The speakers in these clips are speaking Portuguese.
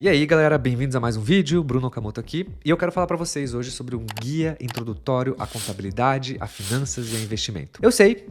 E aí galera, bem-vindos a mais um vídeo, Bruno Okamoto aqui, e eu quero falar para vocês hoje sobre um guia introdutório à contabilidade, a finanças e a investimento.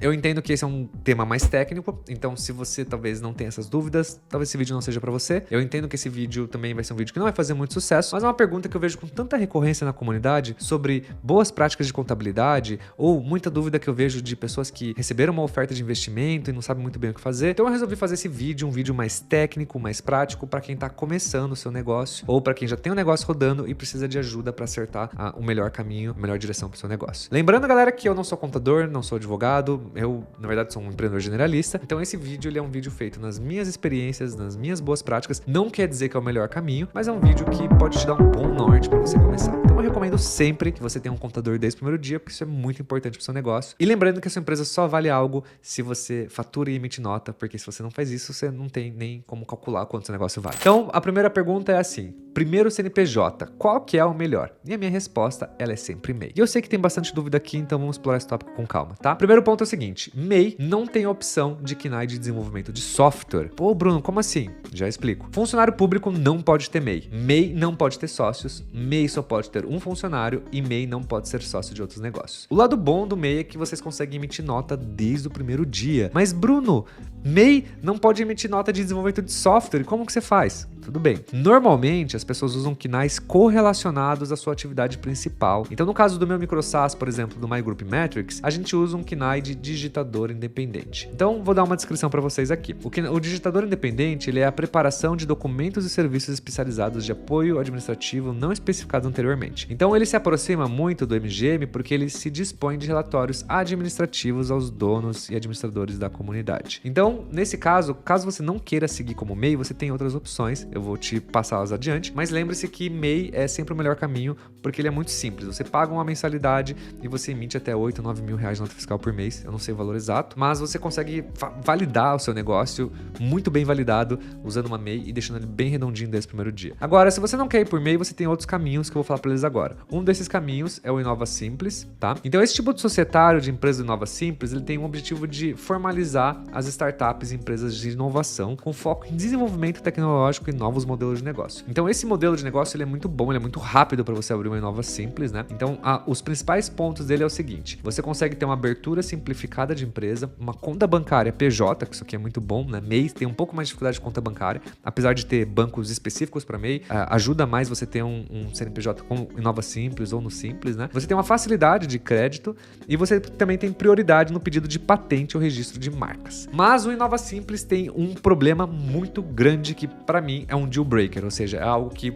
Eu entendo que esse é um tema mais técnico, então se você talvez não tenha essas dúvidas, talvez esse vídeo não seja para você. Eu entendo que esse vídeo também vai ser um vídeo que não vai fazer muito sucesso, mas é uma pergunta que eu vejo com tanta recorrência na comunidade sobre boas práticas de contabilidade, ou muita dúvida que eu vejo de pessoas que receberam uma oferta de investimento e não sabem muito bem o que fazer. Então eu resolvi fazer esse vídeo, um vídeo mais técnico, mais prático, para quem está começando seu negócio ou para quem já tem um negócio rodando e precisa de ajuda para acertar o melhor caminho, a melhor direção para o seu negócio. Lembrando, galera, que eu não sou contador, não sou advogado, eu, na verdade, sou um empreendedor generalista. Então esse vídeo ele é um vídeo feito nas minhas experiências, nas minhas boas práticas. Não quer dizer que é o melhor caminho, mas é um vídeo que pode te dar um bom norte para você começar. Então eu recomendo sempre que você tenha um contador desde o primeiro dia, porque isso é muito importante para o seu negócio. E lembrando que a sua empresa só vale algo se você fatura e emite nota, porque se você não faz isso, você não tem nem como calcular quanto seu negócio vale. Então a primeira pergunta é assim: primeiro CNPJ, qual que é o melhor? E a minha resposta, ela é sempre MEI. E eu sei que tem bastante dúvida aqui, então vamos explorar esse tópico com calma, tá? Primeiro ponto é o seguinte: MEI não tem a opção de KNAI de desenvolvimento de software. Pô, Bruno, como assim? Já explico. Funcionário público não pode ter MEI. MEI não pode ter sócios. MEI só pode ter um funcionário e MEI não pode ser sócio de outros negócios. O lado bom do MEI é que vocês conseguem emitir nota desde o primeiro dia. Mas, Bruno, MEI não pode emitir nota de desenvolvimento de software. Como que você faz? Tudo bem. Normalmente, as pessoas usam KNAIs correlacionados à sua atividade principal. Então, no caso do meu MicroSAS, por exemplo, do MyGroup Metrics, a gente usa um KNAI de digitador independente. Então, vou dar uma descrição para vocês aqui. O digitador independente, ele é a preparação de documentos e serviços especializados de apoio administrativo não especificados anteriormente. Então, ele se aproxima muito do MGM porque ele se dispõe de relatórios administrativos aos donos e administradores da comunidade. Então, nesse caso você não queira seguir como MEI, você tem outras opções. Eu vou te passá-las adiante, mas lembre-se que MEI é sempre o melhor caminho, porque ele é muito simples. Você paga uma mensalidade e você emite até 8, 9 mil reais de nota fiscal por mês. Eu não sei o valor exato, mas você consegue validar o seu negócio muito bem validado usando uma MEI e deixando ele bem redondinho desde o primeiro dia. Agora, se você não quer ir por MEI, você tem outros caminhos que eu vou falar para eles agora. Um desses caminhos é o Inova Simples, tá? Então, esse tipo de societário de empresa do Inova Simples, ele tem o objetivo de formalizar as startups e empresas de inovação com foco em desenvolvimento tecnológico e novos modelos de negócio. Então, esse modelo de negócio ele é muito bom, ele é muito rápido para você abrir uma Inova Simples, né? Então, os principais pontos dele é o seguinte: você consegue ter uma abertura simplificada de empresa, uma conta bancária PJ, que isso aqui é muito bom, né? MEI tem um pouco mais de dificuldade de conta bancária, apesar de ter bancos específicos para MEI, ajuda mais você ter um CNPJ com Inova Simples ou no Simples, né? Você tem uma facilidade de crédito e você também tem prioridade no pedido de patente ou registro de marcas. Mas o Inova Simples tem um problema muito grande que, para mim, é um deal breaker, ou seja, é algo que,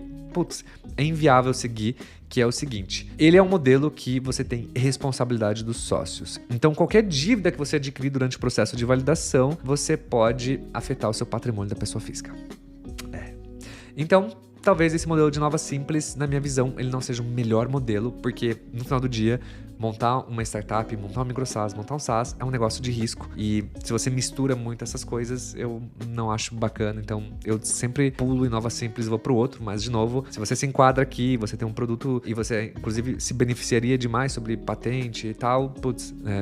é inviável seguir, que é o seguinte: ele é um modelo que você tem responsabilidade dos sócios. Então, qualquer dívida que você adquirir durante o processo de validação, você pode afetar o seu patrimônio da pessoa física. Então, talvez esse modelo de Inova Simples, na minha visão, ele não seja o melhor modelo, porque no final do dia, montar uma startup, montar um MicroSAS, montar um SaaS é um negócio de risco. E se você mistura muito essas coisas, eu não acho bacana. Então, eu sempre pulo Inova Simples e vou pro outro. Mas, de novo, se você se enquadra aqui, você tem um produto e você, inclusive, se beneficiaria demais sobre patente e tal,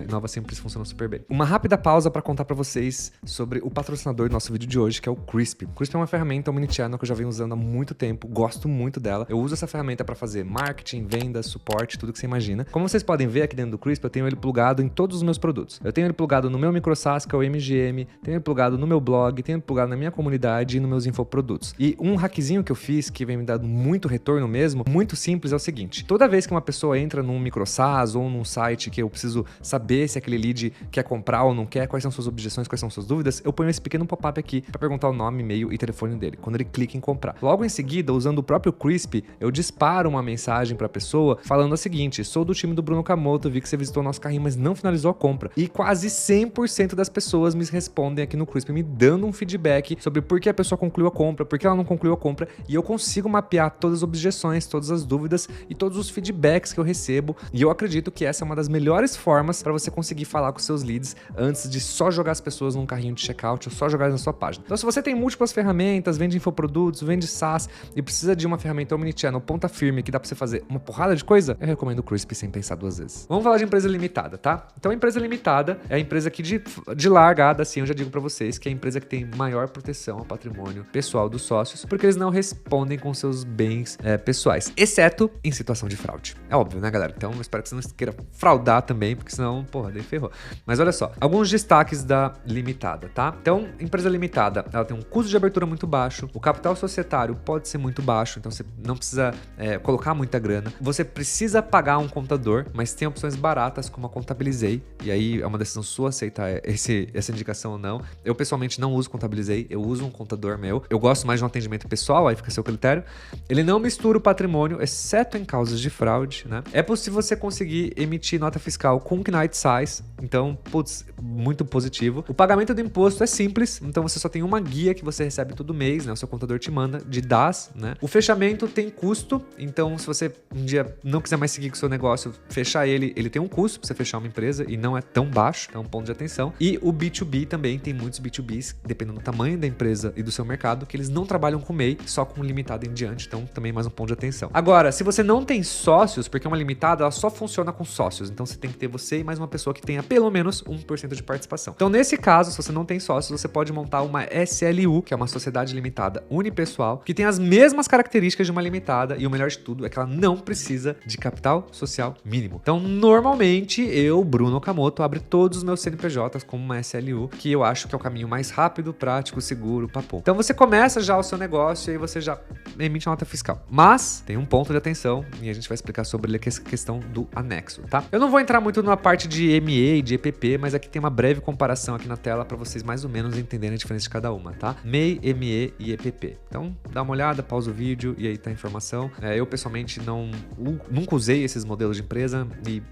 Inova Simples funciona super bem. Uma rápida pausa para contar para vocês sobre o patrocinador do nosso vídeo de hoje, que é o Crisp. O Crisp é uma ferramenta omnichannel que eu já venho usando há muito tempo, gosto muito dela. Eu uso essa ferramenta para fazer marketing, vendas, suporte, tudo que você imagina. Como vocês podem ver aqui dentro do Crisp, eu tenho ele plugado em todos os meus produtos. Eu tenho ele plugado no meu MicroSAS, que é o MGM, tenho ele plugado no meu blog, tenho ele plugado na minha comunidade e nos meus infoprodutos. E um hackzinho que eu fiz, que vem me dando muito retorno mesmo, muito simples, é o seguinte: toda vez que uma pessoa entra num MicroSAS ou num site que eu preciso saber se aquele lead quer comprar ou não quer, quais são suas objeções, quais são suas dúvidas, eu ponho esse pequeno pop-up aqui para perguntar o nome, e-mail e telefone dele, quando ele clica em comprar. Logo em seguida, usando o próprio Crisp, eu disparo uma mensagem para a pessoa falando o seguinte: sou do time do Bruno Okamoto, vi que você visitou nosso carrinho, mas não finalizou a compra. E quase 100% das pessoas me respondem aqui no Crisp, me dando um feedback sobre por que a pessoa concluiu a compra, por que ela não concluiu a compra, e eu consigo mapear todas as objeções, todas as dúvidas e todos os feedbacks que eu recebo, e eu acredito que essa é uma das melhores formas para você conseguir falar com seus leads antes de só jogar as pessoas num carrinho de checkout ou só jogar na sua página. Então, se você tem múltiplas ferramentas, vende infoprodutos, vende SaaS, e precisa de uma ferramenta omnichannel ponta firme que dá pra você fazer uma porrada de coisa, eu recomendo o Crisp sem pensar duas vezes. Vamos falar de empresa limitada, tá? Então a empresa limitada é a empresa que de largada, assim, eu já digo pra vocês que é a empresa que tem maior proteção ao patrimônio pessoal dos sócios, porque eles não respondem com seus bens pessoais, exceto em situação de fraude. É óbvio, né, galera? Então eu espero que você não queira fraudar também, porque senão, porra, daí ferrou. Mas olha só, alguns destaques da limitada, tá? Então, empresa limitada, ela tem um custo de abertura muito baixo, o capital societário pode ser muito baixo, então você não precisa colocar muita grana. Você precisa pagar um contador, mas tem opções baratas como a Contabilizei, e aí é uma decisão sua aceitar essa indicação ou não. Eu pessoalmente não uso Contabilizei, eu uso um contador meu. Eu gosto mais de um atendimento pessoal, aí fica a seu critério. Ele não mistura o patrimônio, exceto em causas de fraude, né? É possível você conseguir emitir nota fiscal com Knight Size, então, putz, muito positivo. O pagamento do imposto é simples, então você só tem uma guia que você recebe todo mês, né? O seu contador te manda de DAS, né? O fechamento tem custo, então se você um dia não quiser mais seguir com o seu negócio, fechar ele tem um custo pra você fechar uma empresa e não é tão baixo, então é um ponto de atenção. E o B2B também, tem muitos B2Bs, dependendo do tamanho da empresa e do seu mercado, que eles não trabalham com MEI, só com limitado em diante, então também mais um ponto de atenção. Agora, se você não tem sócios, porque uma limitada, ela só funciona com sócios, então você tem que ter você e mais uma pessoa que tenha pelo menos 1% de participação. Então, nesse caso, se você não tem sócios, você pode montar uma SLU, que é uma sociedade limitada unipessoal, que tem as mesmas características de uma limitada, e o melhor de tudo é que ela não precisa de capital social mínimo. Então, normalmente, eu, Bruno Okamoto, abro todos os meus CNPJs como uma SLU, que eu acho que é o caminho mais rápido, prático, seguro, papo. Então, você começa já o seu negócio e aí você já emite a nota fiscal. Mas, tem um ponto de atenção, e a gente vai explicar sobre ele, que é essa questão do anexo, tá? Eu não vou entrar muito numa parte de MEI e de EPP, mas aqui tem uma breve comparação aqui na tela para vocês mais ou menos entenderem a diferença de cada uma, tá? MEI, ME e EPP. Então, dá uma olhada, pausa o vídeo e aí tá a informação. Eu, pessoalmente, nunca usei esses modelos de empresa e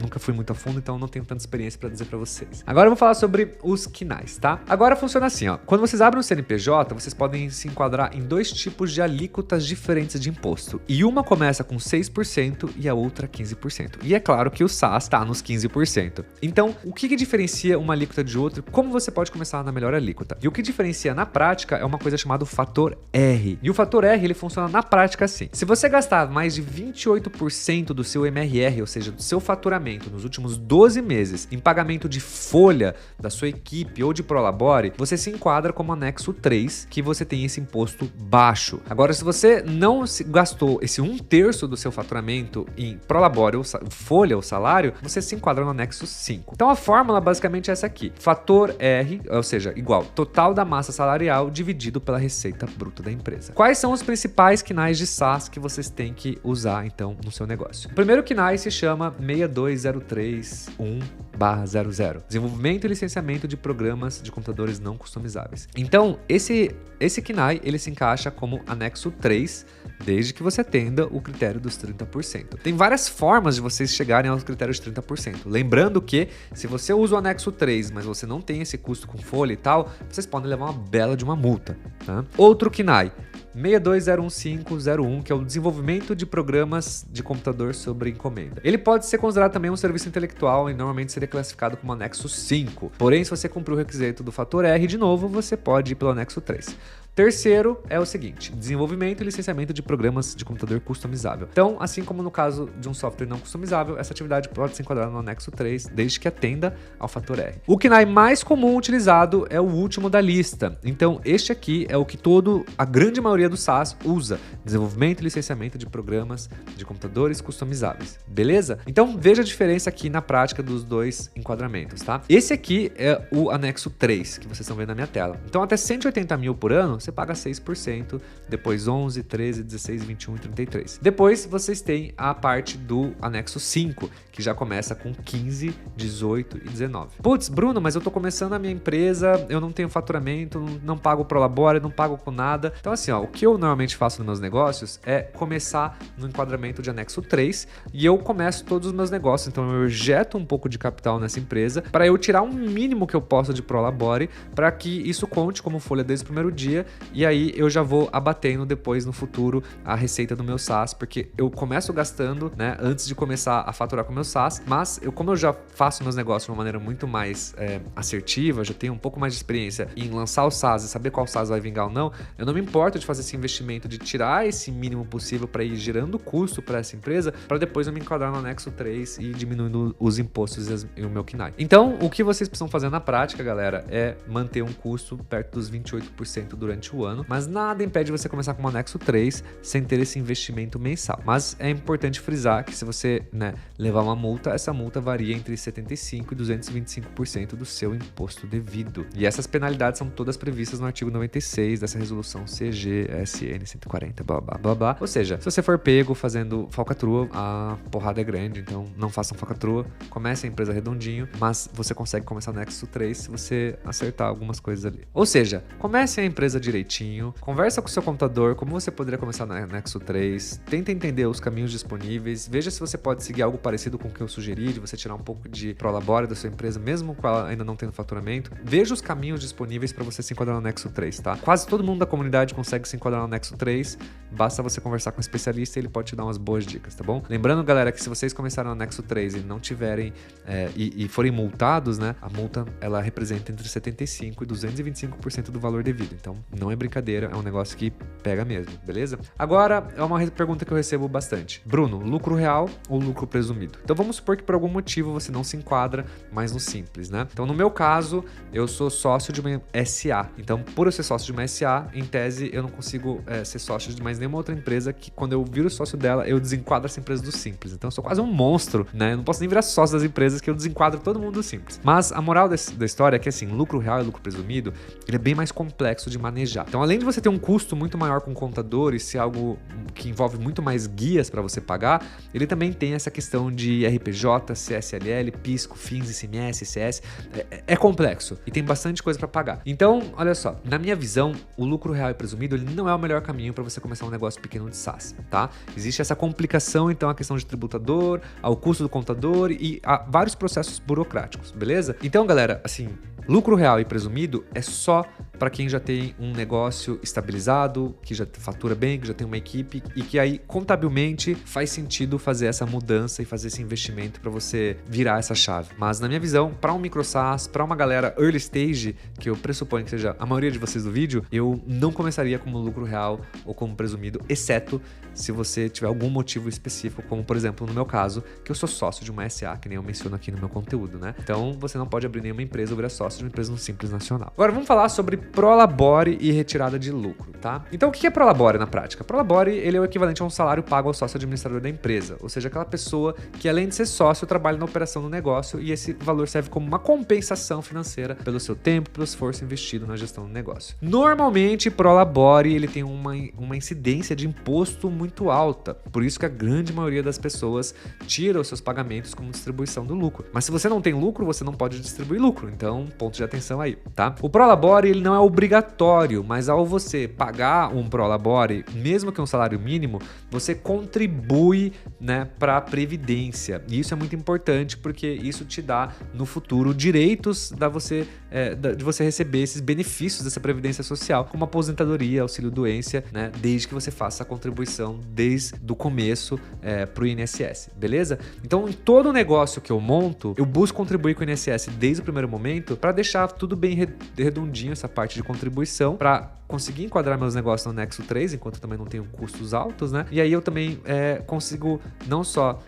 nunca fui muito a fundo, então não tenho tanta experiência para dizer para vocês. Agora eu vou falar sobre os KNAIs, tá? Agora funciona assim, ó. Quando vocês abrem um CNPJ, vocês podem se enquadrar em dois tipos de alíquotas diferentes de imposto. E uma começa com 6% e a outra 15%. E é claro que o SAS está nos 15%. Então, o que diferencia uma alíquota de outra? Como você pode começar na melhor alíquota? E o que diferencia na prática é uma coisa chamada fator R. E o fator R, ele funciona na prática assim. Se você gastar mais de 28% do seu MRR, ou seja, do seu faturamento, nos últimos 12 meses em pagamento de folha da sua equipe ou de Prolabore, você se enquadra como anexo 3, que você tem esse imposto baixo. Agora, se você não gastou esse 1/3 do seu faturamento em Prolabore ou folha ou salário, você se enquadra no anexo 5. Então a fórmula basicamente é essa aqui: fator R, ou seja, igual total da massa salarial dividido pela receita bruta da empresa. Quais são os principais KNAIs de SAS que vocês têm que usar então no seu negócio? O primeiro KNAI se chama 62031/00, desenvolvimento e licenciamento de programas de computadores não customizáveis. Então, esse KNAI, ele se encaixa como anexo 3, desde que você atenda o critério dos 30%. Tem várias formas de vocês chegarem aos critérios de 30%. Lembrando que, se você usa o anexo 3, mas você não tem esse custo com folha e tal, vocês podem levar uma bela de uma multa, tá? Outro KNAI, 6201501, que é o desenvolvimento de programas de computador sobre encomenda. Ele pode ser considerado também um serviço intelectual e normalmente seria classificado como anexo 5. Porém, se você cumprir o requisito do fator R de novo, você pode ir pelo anexo 3. Terceiro é o seguinte: desenvolvimento e licenciamento de programas de computador customizável. Então, assim como no caso de um software não customizável, essa atividade pode se enquadrar no anexo 3, desde que atenda ao fator R. O KNAI mais comum utilizado é o último da lista. Então, este aqui é o que a grande maioria do SaaS usa: desenvolvimento e licenciamento de programas de computadores customizáveis. Beleza? Então, veja a diferença aqui na prática dos dois enquadramentos, tá? Esse aqui é o anexo 3, que vocês estão vendo na minha tela. Então, até 180 mil por ano, você paga 6%, depois 11, 13, 16, 21 e 33. Depois vocês têm a parte do anexo 5, que já começa com 15, 18 e 19. Putz, Bruno, mas eu tô começando a minha empresa, eu não tenho faturamento, não pago Prolabore, não pago com nada. Então assim, ó, o que eu normalmente faço nos meus negócios é começar no enquadramento de anexo 3 e eu começo todos os meus negócios. Então eu injeto um pouco de capital nessa empresa para eu tirar um mínimo que eu possa de Prolabore para que isso conte como folha desde o primeiro dia. E aí eu já vou abatendo depois no futuro a receita do meu SaaS, porque eu começo gastando, né, antes de começar a faturar com o meu SaaS, mas como eu já faço meus negócios de uma maneira muito mais assertiva, já tenho um pouco mais de experiência em lançar o SaaS e saber qual SaaS vai vingar ou não, eu não me importo de fazer fazer esse investimento de tirar esse mínimo possível para ir gerando custo para essa empresa, para depois eu me enquadrar no anexo 3 e diminuindo os impostos e o meu KNAI. Então, o que vocês precisam fazer na prática, galera, é manter um custo perto dos 28% durante o ano, mas nada impede você começar com o anexo 3 sem ter esse investimento mensal. Mas é importante frisar que se você, levar uma multa, essa multa varia entre 75% e 225% do seu imposto devido. E essas penalidades são todas previstas no artigo 96 dessa resolução CG-SN 140, blá blá blá blá. Ou seja, se você for pego fazendo falcatrua, a porrada é grande, então não façam falcatrua, comece a empresa redondinho, mas você consegue começar no anexo 3 se você acertar algumas coisas ali. Ou seja, comece a empresa direitinho, conversa com o seu contador, como você poderia começar no anexo 3, tenta entender os caminhos disponíveis, veja se você pode seguir algo parecido com o que eu sugeri, de você tirar um pouco de prolabore da sua empresa, mesmo com ela ainda não tendo faturamento. Veja os caminhos disponíveis para você se enquadrar no anexo 3, tá? Quase todo mundo da comunidade consegue se enquadrar no anexo 3, basta você conversar com um especialista e ele pode te dar umas boas dicas, tá bom? Lembrando, galera, que se vocês começarem no anexo 3 e não tiverem e forem multados, a multa ela representa entre 75% e 225% do valor devido. Então, não é brincadeira, é um negócio que pega mesmo, beleza? Agora, é uma pergunta que eu recebo bastante. Bruno, lucro real ou lucro presumido? Então, vamos supor que por algum motivo você não se enquadra mais no simples, Então, no meu caso, eu sou sócio de uma SA. Então, por eu ser sócio de uma SA, em tese, eu não consigo ser sócio de mais nenhuma outra empresa que, quando eu viro sócio dela, eu desenquadro essa empresa do simples. Então, eu sou quase um monstro, Eu não posso nem virar sócio das empresas que eu desenquadro todo mundo do simples. Mas a moral da história é que, assim, lucro real e lucro presumido, ele é bem mais complexo de manejar. Então, além de você ter um custo muito maior com o contador e ser algo que envolve muito mais guias para você pagar, ele também tem essa questão de RPJ, CSLL, PIS, COFINS, ICMS, ICS. É complexo e tem bastante coisa para pagar. Então, olha só, na minha visão, o lucro real e presumido ele não é o melhor caminho para você começar um negócio pequeno de SaaS, tá? Existe essa complicação, então, a questão de tributador, ao custo do contador e a vários processos burocráticos, beleza? Então, galera, assim, lucro real e presumido é só para quem já tem um negócio estabilizado, que já fatura bem, que já tem uma equipe e que aí contabilmente faz sentido fazer essa mudança e fazer esse investimento para você virar essa chave. Mas na minha visão, para um micro SaaS, para uma galera early stage, que eu pressuponho que seja a maioria de vocês do vídeo, eu não começaria como lucro real ou como presumido, exceto se você tiver algum motivo específico, como por exemplo no meu caso, que eu sou sócio de uma SA, que nem eu menciono aqui no meu conteúdo, Então você não pode abrir nenhuma empresa ou virar sócio de uma empresa no Simples Nacional. Agora vamos falar sobre prolabore e retirada de lucro, tá? Então o que é prolabore na prática? Prolabore, ele é o equivalente a um salário pago ao sócio administrador da empresa, ou seja, aquela pessoa que além de ser sócio, trabalha na operação do negócio e esse valor serve como uma compensação financeira pelo seu tempo, pelo esforço investido na gestão do negócio. Normalmente, prolabore, ele tem uma incidência de imposto muito alta, por isso que a grande maioria das pessoas tira os seus pagamentos como distribuição do lucro. Mas se você não tem lucro, você não pode distribuir lucro, então ponto de atenção aí, tá? O prolabore, ele não é obrigatório, mas ao você pagar um prolabore, mesmo que um salário mínimo, você contribui, para a previdência. E isso é muito importante porque isso te dá no futuro direitos de você receber esses benefícios dessa previdência social, como aposentadoria, auxílio doença, desde que você faça a contribuição desde o começo para o INSS, beleza? Então, em todo negócio que eu monto, eu busco contribuir com o INSS desde o primeiro momento para deixar tudo bem redondinho essa parte de contribuição, para conseguir enquadrar meus negócios no anexo 3, enquanto eu também não tenho custos altos, E aí eu também consigo não só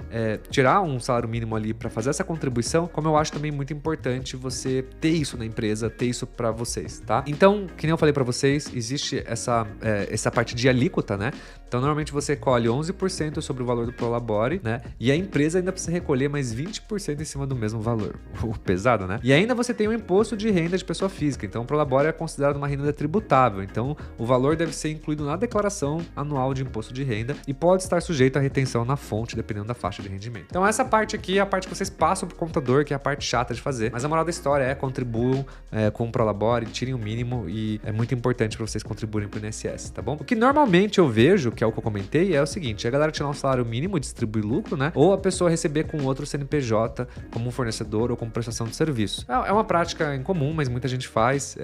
tirar um salário mínimo ali para fazer essa contribuição, como eu acho também muito importante você ter isso na empresa, ter isso para vocês, tá? Então, que nem eu falei para vocês, existe essa parte de alíquota, Então, normalmente você colhe 11% sobre o valor do prolabore, E a empresa ainda precisa recolher mais 20% em cima do mesmo valor. Pesado, E ainda você tem o imposto de renda de pessoa física. Então, o prolabore é considerado uma renda tributável. Então, o valor deve ser incluído na declaração anual de imposto de renda e pode estar sujeito à retenção na fonte, dependendo da faixa de rendimento. Então, essa parte aqui é a parte que vocês passam pro computador, que é a parte chata de fazer. Mas a moral da história é contribuam com o prolabore, tirem o mínimo e é muito importante para vocês contribuírem pro INSS, tá bom? O que normalmente eu vejo, que é o que eu comentei, é o seguinte: a galera tirar um salário mínimo e distribuir lucro, ou a pessoa receber com outro CNPJ como um fornecedor ou como prestação de serviço. É uma prática incomum, mas muita gente faz.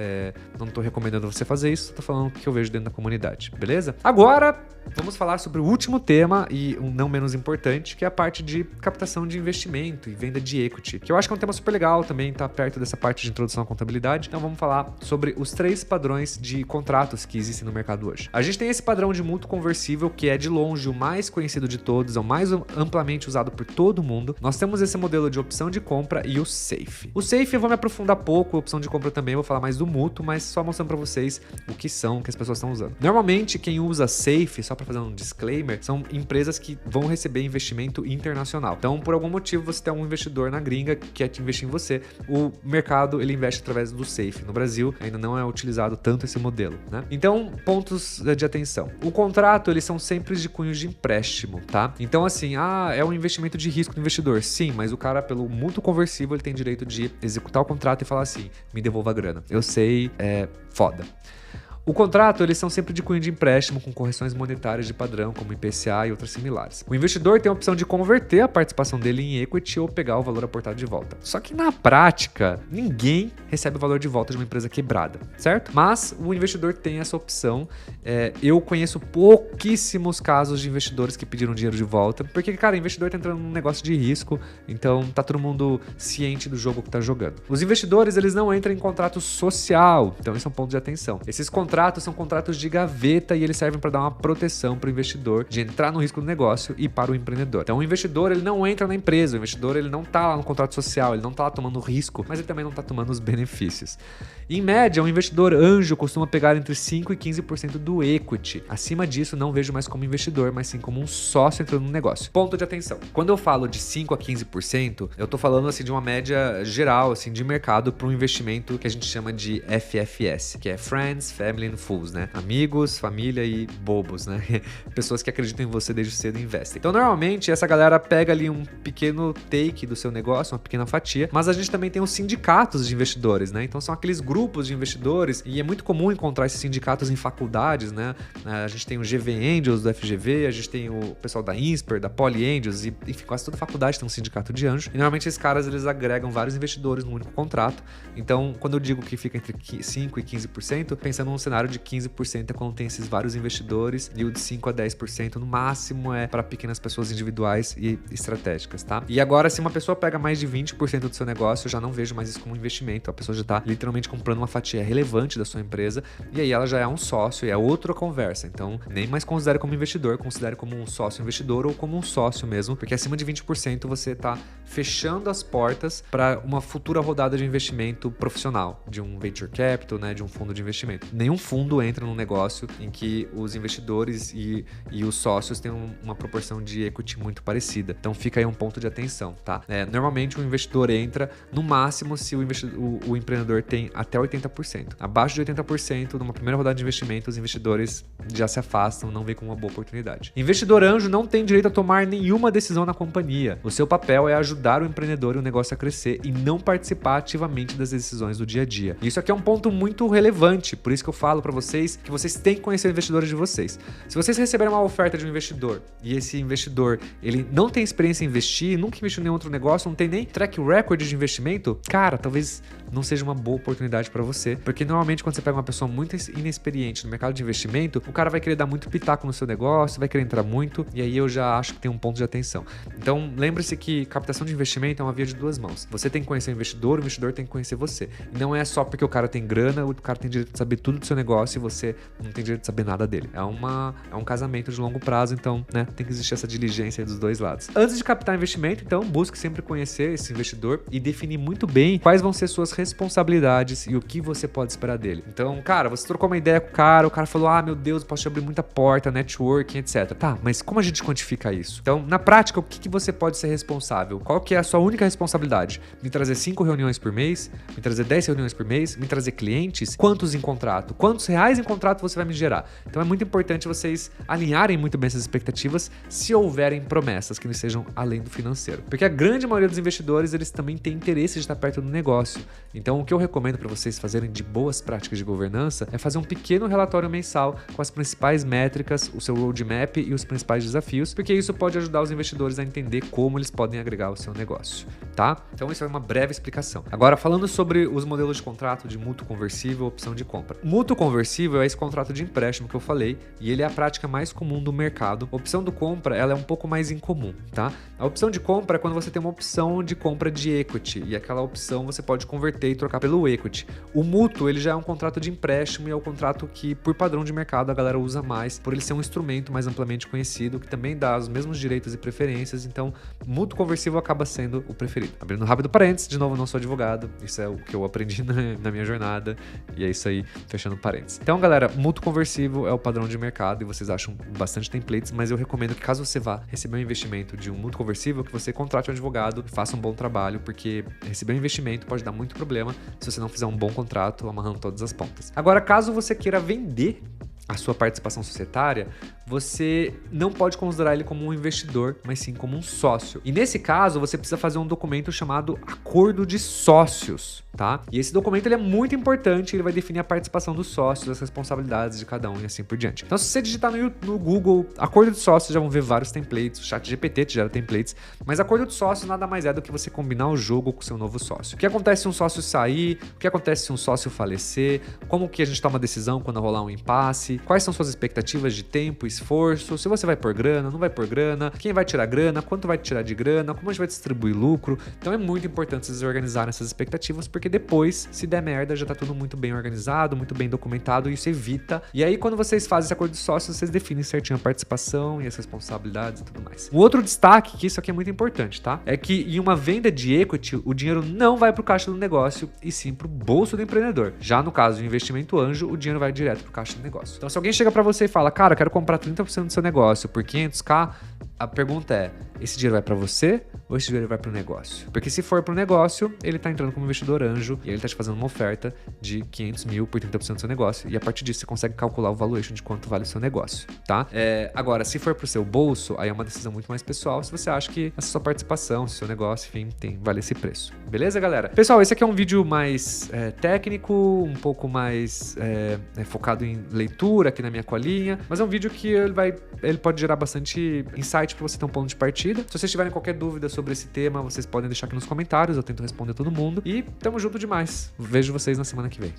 não tô recomendando você fazer isso, tô falando o que eu vejo dentro da comunidade, beleza? Agora, vamos falar sobre o último tema e um não menos importante, que é a parte de captação de investimento e venda de equity, que eu acho que é um tema super legal também, tá perto dessa parte de introdução à contabilidade. Então vamos falar sobre os 3 padrões de contratos que existem no mercado hoje. A gente tem esse padrão de mútuo conversível, que é de longe o mais conhecido de todos, é o mais amplamente usado por todo mundo. Nós temos esse modelo de opção de compra e o SAFE. O SAFE eu vou me aprofundar pouco, a opção de compra também, eu vou falar mais do mútuo, mas só mostrando para vocês o que são, que as pessoas estão usando. Normalmente, quem usa SAFE, só para fazer um disclaimer, são empresas que vão receber investimento internacional. Então, por algum motivo, você tem um investidor na gringa que quer te investir em você, o mercado ele investe através do SAFE. No Brasil, ainda não é utilizado tanto esse modelo, né? Então, pontos de atenção. O contrato, eles são sempre de cunho de empréstimo, tá? Então, assim, é um investimento de risco do investidor. Sim, mas o cara, pelo mútuo conversível, ele tem direito de executar o contrato e falar assim, me devolva a grana. Eu sei, é foda. O contrato, eles são sempre de cunho de empréstimo com correções monetárias de padrão, como IPCA e outras similares. O investidor tem a opção de converter a participação dele em equity ou pegar o valor aportado de volta. Só que na prática, ninguém recebe o valor de volta de uma empresa quebrada, certo? Mas o investidor tem essa opção. Eu conheço pouquíssimos casos de investidores que pediram dinheiro de volta, porque, cara, investidor tá entrando num negócio de risco, então tá todo mundo ciente do jogo que tá jogando. Os investidores, eles não entram em contrato social, então esse é um ponto de atenção. Esses contratos são contratos de gaveta e eles servem para dar uma proteção para o investidor de entrar no risco do negócio e para o empreendedor. Então o investidor ele não entra na empresa, o investidor ele não está lá no contrato social, ele não está lá tomando risco, mas ele também não está tomando os benefícios. Em média, um investidor anjo costuma pegar entre 5% e 15% do equity. Acima disso, não vejo mais como investidor, mas sim como um sócio entrando no negócio. Ponto de atenção. Quando eu falo de 5% a 15%, eu estou falando assim, de uma média geral assim, de mercado para um investimento que a gente chama de FFS, que é Friends, Family and Fools, né? Amigos, família e bobos, né? Pessoas que acreditam em você desde cedo e investem. Então, normalmente, essa galera pega ali um pequeno take do seu negócio, uma pequena fatia, mas a gente também tem os sindicatos de investidores, né? Então, são aqueles grupos de investidores e é muito comum encontrar esses sindicatos em faculdades, né? A gente tem o GV Angels do FGV, a gente tem o pessoal da Insper, da Poly Angels e, enfim, quase toda faculdade tem um sindicato de anjo. E, normalmente, esses caras, eles agregam vários investidores num único contrato. Então, quando eu digo que fica entre 5% e 15%, pensando num cenário de 15% é quando tem esses vários investidores e o de 5% a 10% no máximo é para pequenas pessoas individuais e estratégicas, tá? E agora, se uma pessoa pega mais de 20% do seu negócio, eu já não vejo mais isso como investimento. A pessoa já está literalmente comprando uma fatia relevante da sua empresa e aí ela já é um sócio e é outra conversa. Então, nem mais considere como investidor, considere como um sócio investidor ou como um sócio mesmo, porque acima de 20% você está fechando as portas para uma futura rodada de investimento profissional, de um venture capital, né, de um fundo de investimento. Nenhum fundo entra num negócio em que os investidores e os sócios têm uma proporção de equity muito parecida. Então fica aí um ponto de atenção, tá? Normalmente o investidor entra no máximo se o empreendedor tem até 80%. Abaixo de 80%, numa primeira rodada de investimento, os investidores já se afastam, não veem como uma boa oportunidade. Investidor anjo não tem direito a tomar nenhuma decisão na companhia. O seu papel é ajudar o empreendedor e o negócio a crescer e não participar ativamente das decisões do dia a dia. Isso aqui é um ponto muito relevante, por isso que eu falo para vocês que vocês têm que conhecer os investidores de vocês. Se vocês receberem uma oferta de um investidor e esse investidor ele não tem experiência em investir, nunca investiu em nenhum outro negócio, não tem nem track record de investimento, cara, talvez não seja uma boa oportunidade para você, porque normalmente quando você pega uma pessoa muito inexperiente no mercado de investimento, o cara vai querer dar muito pitaco no seu negócio, vai querer entrar muito, e aí eu já acho que tem um ponto de atenção. Então, lembre-se que captação de investimento é uma via de duas mãos. Você tem que conhecer o investidor tem que conhecer você. E não é só porque o cara tem grana, o cara tem direito de saber tudo do seu negócio e você não tem direito de saber nada dele. É um casamento de longo prazo, então, né, tem que existir essa diligência dos dois lados. Antes de captar investimento, então, busque sempre conhecer esse investidor e definir muito bem quais vão ser suas responsabilidades e o que você pode esperar dele. Então, cara, você trocou uma ideia com o cara falou, meu Deus, posso te abrir muita porta, networking, etc. Tá, mas como a gente quantifica isso? Então, na prática, o que você pode ser responsável? Qual que é a sua única responsabilidade? Me trazer 5 reuniões por mês? Me trazer 10 reuniões por mês? Me trazer clientes? Quantos em contrato? quantos reais em contrato você vai me gerar. Então é muito importante vocês alinharem muito bem essas expectativas se houverem promessas que não sejam além do financeiro. Porque a grande maioria dos investidores, eles também têm interesse de estar perto do negócio. Então o que eu recomendo para vocês fazerem de boas práticas de governança é fazer um pequeno relatório mensal com as principais métricas, o seu roadmap e os principais desafios, porque isso pode ajudar os investidores a entender como eles podem agregar ao seu negócio, tá? Então isso é uma breve explicação. Agora, falando sobre os modelos de contrato de mútuo conversível, opção de compra. Mútuo conversível é esse contrato de empréstimo que eu falei, e ele é a prática mais comum do mercado. A opção do compra, ela é um pouco mais incomum, tá? A opção de compra é quando você tem uma opção de compra de equity, e aquela opção você pode converter e trocar pelo equity. O mútuo, ele já é um contrato de empréstimo e é o contrato que, por padrão de mercado, a galera usa mais, por ele ser um instrumento mais amplamente conhecido, que também dá os mesmos direitos e preferências, então mútuo conversível acaba sendo o preferido. Abrindo rápido parênteses, de novo, não sou advogado, isso é o que eu aprendi na minha jornada, e é isso aí, fechando parênteses. Então, galera, mútuo conversível é o padrão de mercado e vocês acham bastante templates, mas eu recomendo que caso você vá receber um investimento de um mútuo conversível, que você contrate um advogado e faça um bom trabalho, porque receber um investimento pode dar muito problema se você não fizer um bom contrato amarrando todas as pontas. Agora, caso você queira vender a sua participação societária, você não pode considerar ele como um investidor, mas sim como um sócio. E nesse caso, você precisa fazer um documento chamado Acordo de Sócios, tá? E esse documento ele é muito importante, ele vai definir a participação dos sócios, as responsabilidades de cada um e assim por diante. Então, se você digitar no Google Acordo de Sócios, já vão ver vários templates, o ChatGPT te gera templates, mas Acordo de Sócios nada mais é do que você combinar o jogo com o seu novo sócio. O que acontece se um sócio sair? O que acontece se um sócio falecer? Como que a gente toma decisão quando rolar um impasse? Quais são suas expectativas de tempo, esforço? Se você vai pôr grana, não vai pôr grana? Quem vai tirar grana? Quanto vai tirar de grana? Como a gente vai distribuir lucro? Então é muito importante vocês organizarem essas expectativas, porque depois, se der merda, já tá tudo muito bem organizado, muito bem documentado, e isso evita. E aí, quando vocês fazem esse acordo de sócios, vocês definem certinho a participação e as responsabilidades e tudo mais. Um outro destaque, que isso aqui é muito importante, tá? É que em uma venda de equity, o dinheiro não vai pro caixa do negócio, e sim pro bolso do empreendedor. Já no caso de investimento anjo, o dinheiro vai direto pro caixa do negócio. Então, se alguém chega pra você e fala, cara, eu quero comprar 30% do seu negócio por 500k, a pergunta é, esse dinheiro vai pra você ou esse dinheiro vai pro negócio? Porque se for pro negócio, ele tá entrando como investidor anjo e ele tá te fazendo uma oferta de 500 mil por 30% do seu negócio. E a partir disso, você consegue calcular o valuation de quanto vale o seu negócio, tá? Agora, se for pro seu bolso, aí é uma decisão muito mais pessoal, se você acha que essa sua participação, seu negócio, enfim, vale esse preço. Beleza, galera? Pessoal, esse aqui é um vídeo mais técnico, um pouco mais focado em leitura aqui na minha colinha, mas é um vídeo que ele pode gerar bastante insight para você ter um ponto de partida. Se vocês tiverem qualquer dúvida sobre esse tema, vocês podem deixar aqui nos comentários, eu tento responder todo mundo. E tamo junto demais. Vejo vocês na semana que vem.